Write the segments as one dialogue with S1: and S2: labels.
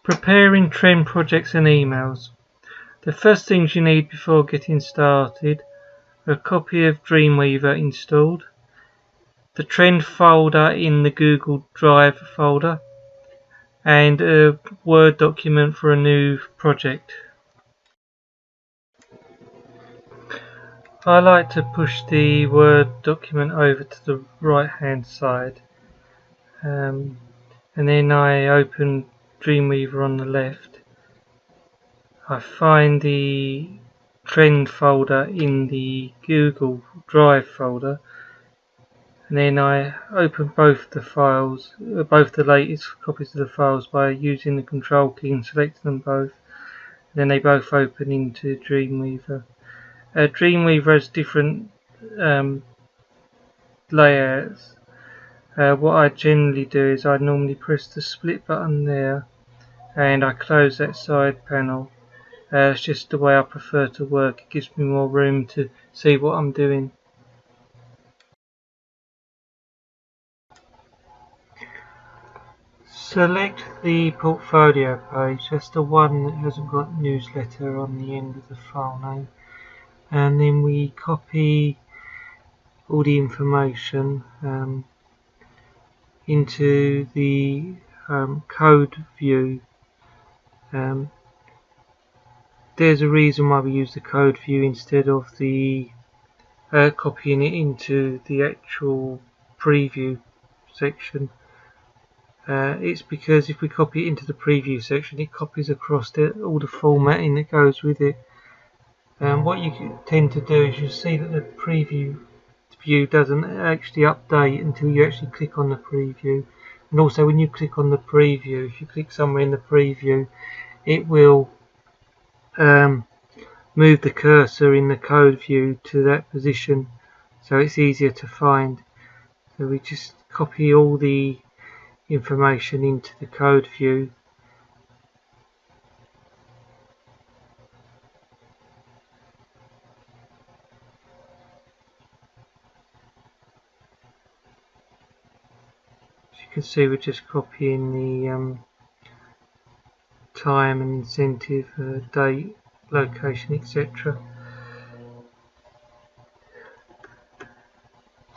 S1: Preparing trend projects and emails. The first things you need before getting started are a copy of Dreamweaver installed, the trend folder in the Google Drive folder, and a Word document for a new project. I like to push the Word document over to the right hand side, and then I open Dreamweaver on the left. I find the trend folder in the Google Drive folder, and then I open both the files, both the latest copies of the files by using the control key and selecting them both. Then they both open into Dreamweaver. Dreamweaver has different layouts. What I generally do is I normally press the split button there and I close that side panel. It's just the way I prefer to work. It gives me more room to see what I'm doing. Select the portfolio page. That's the one that hasn't got newsletter on the end of the file name. And then we copy all the information into the code view. There's a reason why we use the code view instead of the copying it into the actual preview section. It's because if we copy it into the preview section, it copies across all the formatting that goes with it. What you tend to do is you see that the preview view doesn't actually update until you actually click on the preview. And also when you click on the preview, if you click somewhere in the preview, it will move the cursor in the code view to that position, so it's easier to find. So we just copy all the information into the code view. As you can see, we're just copying the time and incentive, date, location, etc.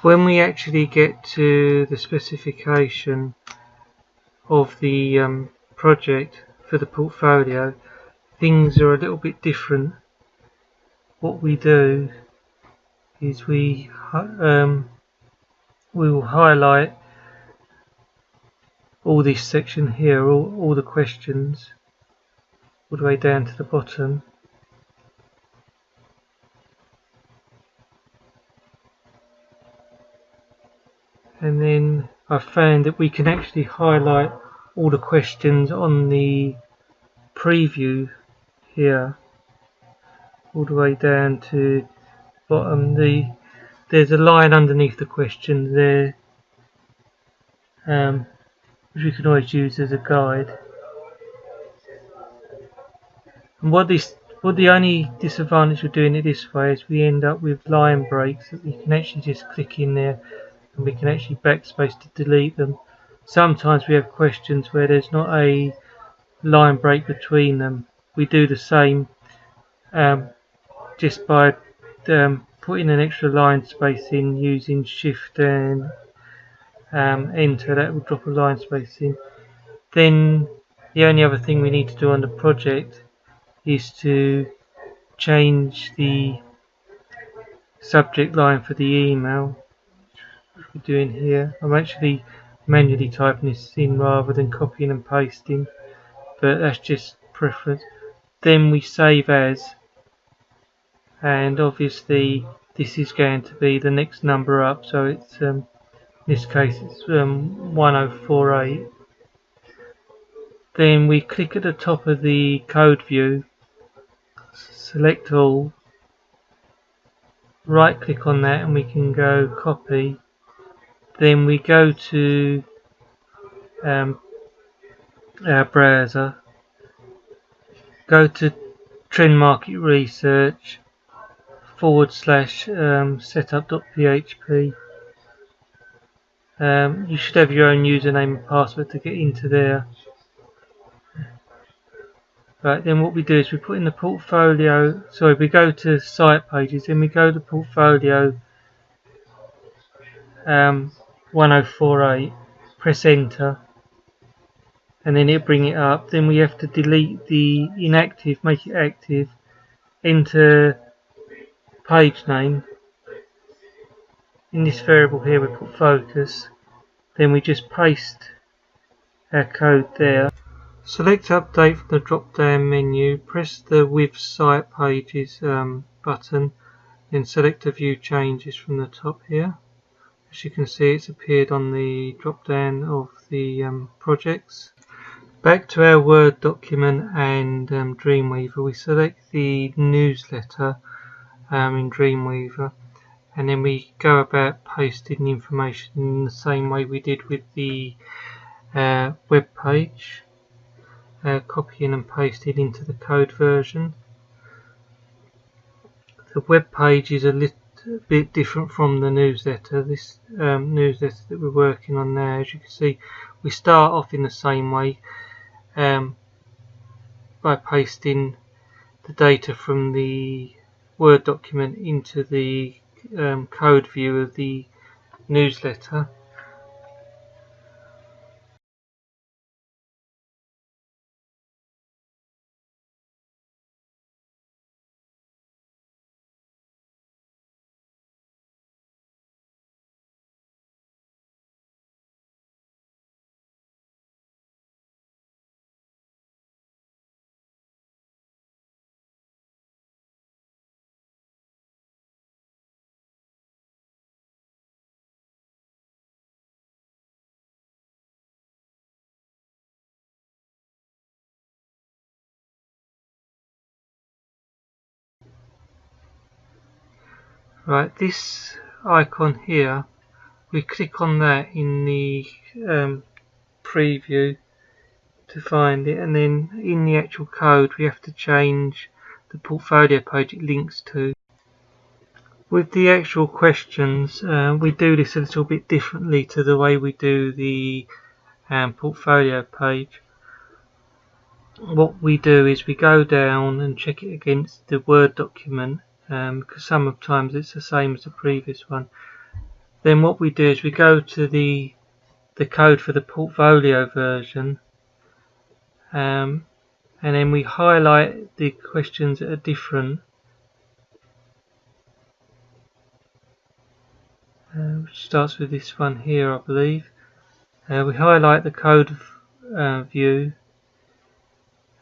S1: When we actually get to the specification of the project for the portfolio, things are a little bit different. What we do is we will highlight all this section here, all the questions, all the way down to the bottom. And then I found that we can actually highlight all the questions on the preview here, all the way down to bottom. There's a line underneath the question there, which we can always use as a guide. And what the only disadvantage of doing it this way is we end up with line breaks that we can actually just click in there and we can actually backspace to delete them. Sometimes we have questions where there's not a line break between them. We do the same just by putting an extra line space in using Shift and Enter. That will drop a line space in. Then the only other thing we need to do on the project is to change the subject line for the email. We're doing here. I'm actually manually typing this in rather than copying and pasting, but that's just preference. Then we save as, and obviously this is going to be the next number up, so it's in this case it's 1048. Then we click at the top of the code view, select all, right click on that, and we can go copy. Then we go to our browser, go to Trend Market Research / setup.php. You should have your own username and password to get into there. Right, then what we do is we put in the portfolio, sorry, we go to site pages, then we go to portfolio 1048, press enter, and then it'll bring it up. Then we have to delete the inactive, make it active, enter page name. In this variable here we put focus, then we just paste our code there. Select update from the drop down menu, press the with site pages button, then select the view changes from the top here. As you can see, it's appeared on the drop down of the projects. Back to our Word document and Dreamweaver, we select the newsletter in Dreamweaver, and then we go about pasting the information in the same way we did with the web page. Copying and pasting into the code version. The web page is a little bit different from the newsletter. This newsletter that we're working on now, as you can see, we start off in the same way by pasting the data from the Word document into the code view of the newsletter. Right, this icon here, we click on that in the preview to find it, and then in the actual code we have to change the portfolio page it links to. With the actual questions, we do this a little bit differently to the way we do the portfolio page. What we do is we go down and check it against the Word document, because sometimes it's the same as the previous one. Then what we do is we go to the code for the portfolio version, and then we highlight the questions that are different, which starts with this one here, I believe. We highlight the code view,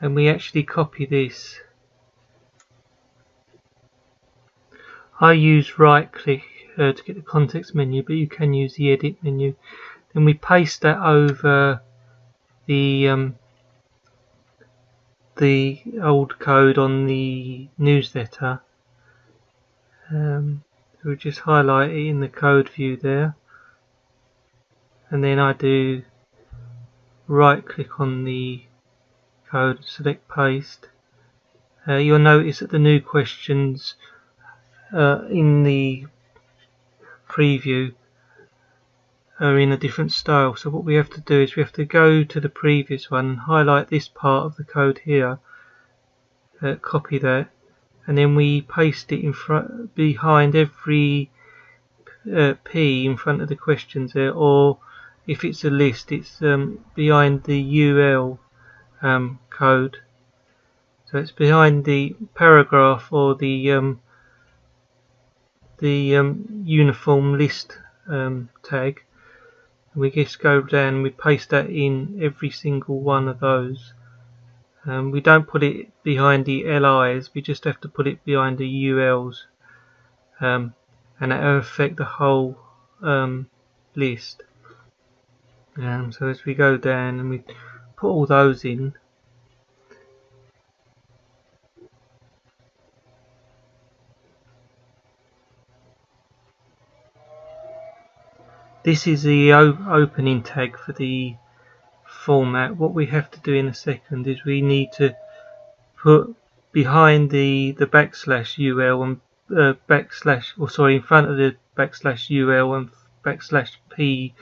S1: and we actually copy this. I use right click to get the context menu, but you can use the edit menu. Then we paste that over the old code on the newsletter. So we just highlight it in the code view there, and then I do right click on the code, select paste. You'll notice that the new questions in the preview are in a different style. So what we have to do is we have to go to the previous one and highlight this part of the code here, copy that, and then we paste it in front, behind every P in front of the questions there, or if it's a list, it's behind the UL code. So it's behind the paragraph or the uniform list tag. We just go down and we paste that in every single one of those. We don't put it behind the LIs, we just have to put it behind the ULs, and that will affect the whole list. So as we go down and we put all those in, this is the opening tag for the format. What we have to do in a second is we need to put behind the backslash UL and backslash, or sorry, in front of the backslash UL and backslash P,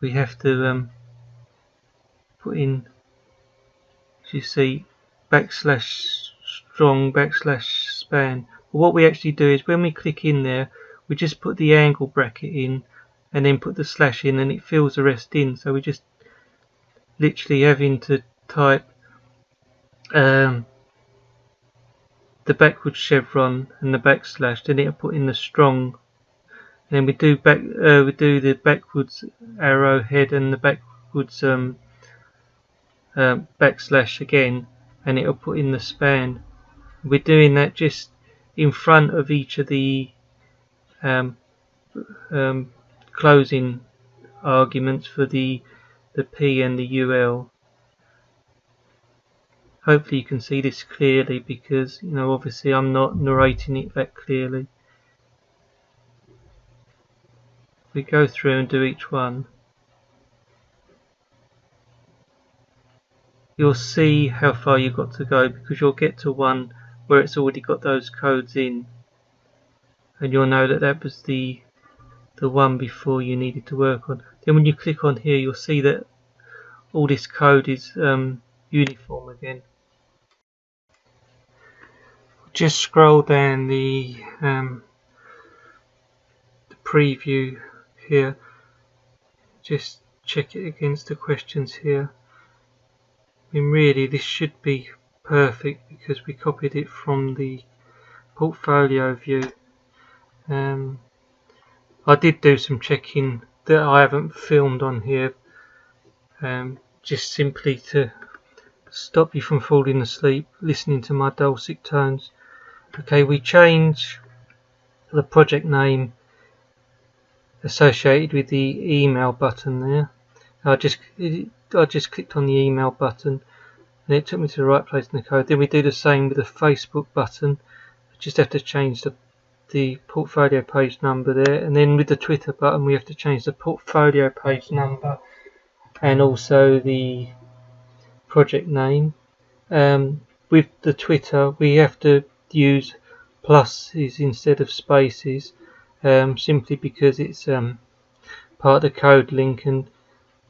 S1: we have to put in, as you see, backslash strong backslash span. But what we actually do is when we click in there, we just put the angle bracket in and then put the slash in, and it fills the rest in. So we just literally having to type the backwards chevron and the backslash, then it'll put in the strong, and then we do the backwards arrow head and the backwards backslash again, and it'll put in the span. We're doing that just in front of each of the closing arguments for the P and the UL. Hopefully you can see this clearly, because obviously I'm not narrating it that clearly. We go through and do each one. You'll see how far you've got to go, because you'll get to one where it's already got those codes in, and you'll know that that was the one before you needed to work on. Then when you click on here, you'll see that all this code is uniform again. Just scroll down the preview here, just check it against the questions here. I mean, really this should be perfect because we copied it from the portfolio view. I did do some checking that I haven't filmed on here, just simply to stop you from falling asleep listening to my dulcet tones. Okay, we change the project name associated with the email button there. I just clicked on the email button and it took me to the right place in the code. Then we do the same with the Facebook button. I just have to change the portfolio page number there, and then with the Twitter button we have to change the portfolio page number and also the project name. With the Twitter we have to use pluses instead of spaces, simply because it's part of the code link, and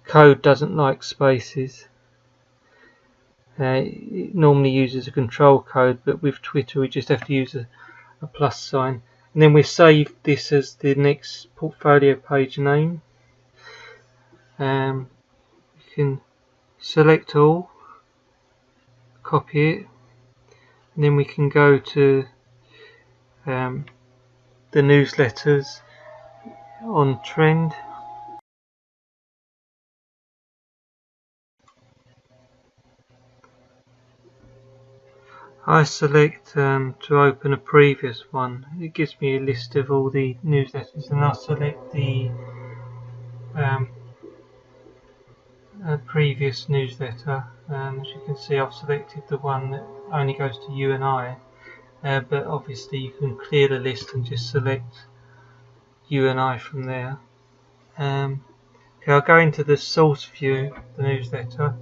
S1: code doesn't like spaces. It normally uses a control code, but with Twitter we just have to use a plus sign, and then we save this as the next portfolio page name. You can select all, copy it, and then we can go to the newsletters on trend. I select to open a previous one. It gives me a list of all the newsletters, and I select the previous newsletter. As you can see, I've selected the one that only goes to you and I, but obviously you can clear the list and just select you and I from there. Okay, I'll go into the source view, the newsletter,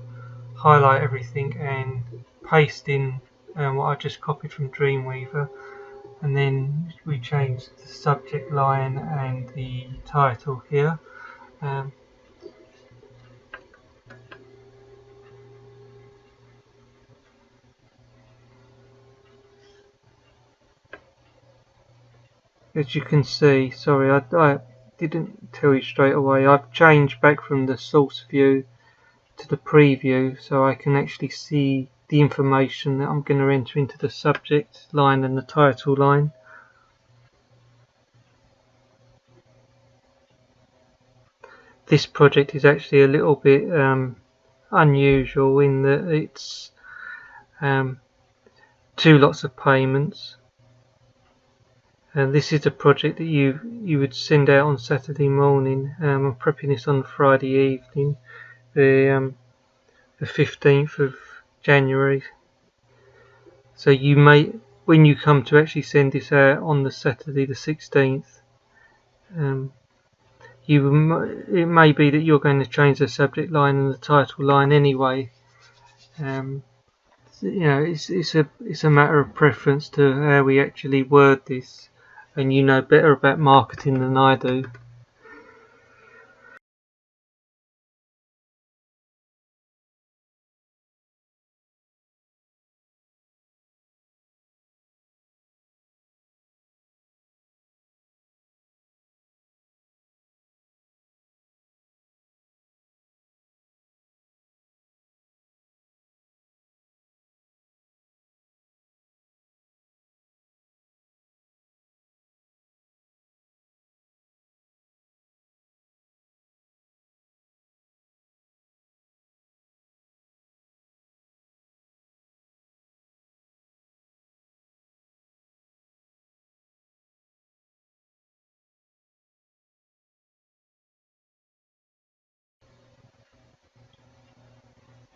S1: highlight everything and paste in what I just copied from Dreamweaver, and then we change the subject line and the title here. As you can see, sorry I didn't tell you straight away, I've changed back from the source view to the preview so I can actually see the information that I'm going to enter into the subject line and the title line. This project is actually a little bit unusual in that it's 2 lots of payments, and this is a project that you would send out on Saturday morning. I'm prepping this on Friday evening, the 15th of January. So you may, when you come to actually send this out on the Saturday the 16th, it may be that you're going to change the subject line and the title line anyway. It's a matter of preference to how we actually word this, and you know better about marketing than I do.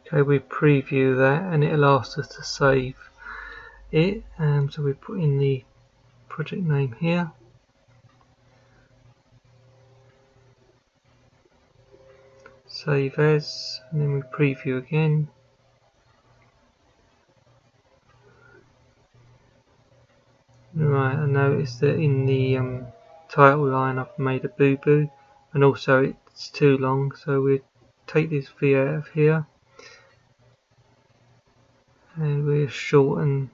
S1: Okay, we preview that and it'll ask us to save it. So we put in the project name here. Save as, and then we preview again. Right, I noticed that in the title line I've made a boo-boo, and also it's too long, so we'll take this V out of here and we'll shorten,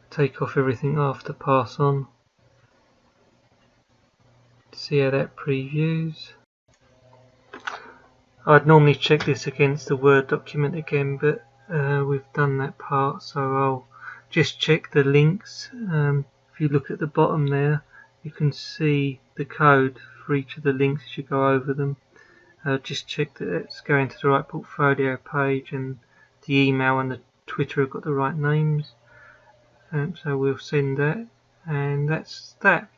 S1: take off everything after pass on. See how that previews. I'd normally check this against the Word document again, but we've done that part, so I'll just check the links. If you look at the bottom there, you can see the code for each of the links as you go over them. Just check that it's going to the right portfolio page and the email and the Twitter have got the right names. So we'll send that, and that's that.